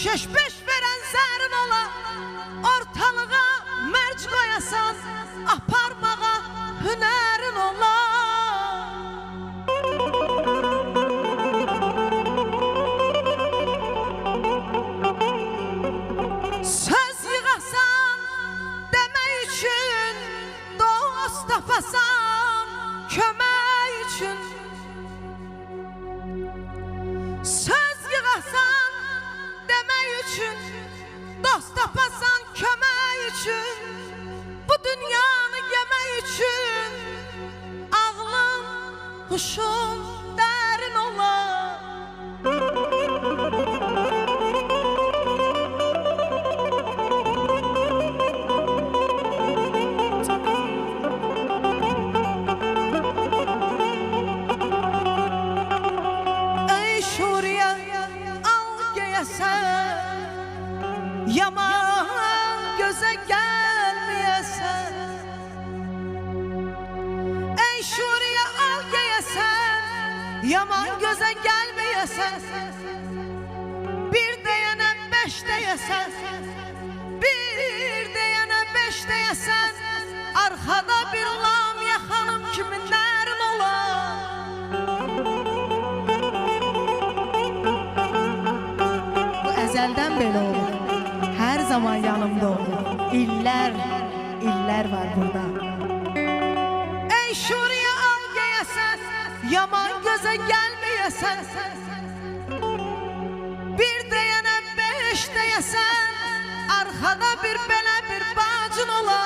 Şeş-beş veren zərin ola, ortalığa mərc qoyasan, aparmağa hünərin ola. Söz yığasan demək üçün, dost tapasan kömək üçün. Söz yığasan demək üçün, dost tapasan kömək üçün. Bu dünyanı yemək üçün, ağlın, huşun dərin ola. Yaman göze gelmeyesen, ey şuriye al geyesen, yaman göze gelmeyesen. Bir deyene beş deyesen, bir deyene beş deyesen, arkada bir lamya hanım kiminlerin ola. Bu ezelden böyle olur. Her zaman yanımda olur. İller, iller var burada. Ey şuraya al geyesen, yaman göze gelmeyesen. Bir deyene beş deyesen, arkada bir bele bir bacın ola.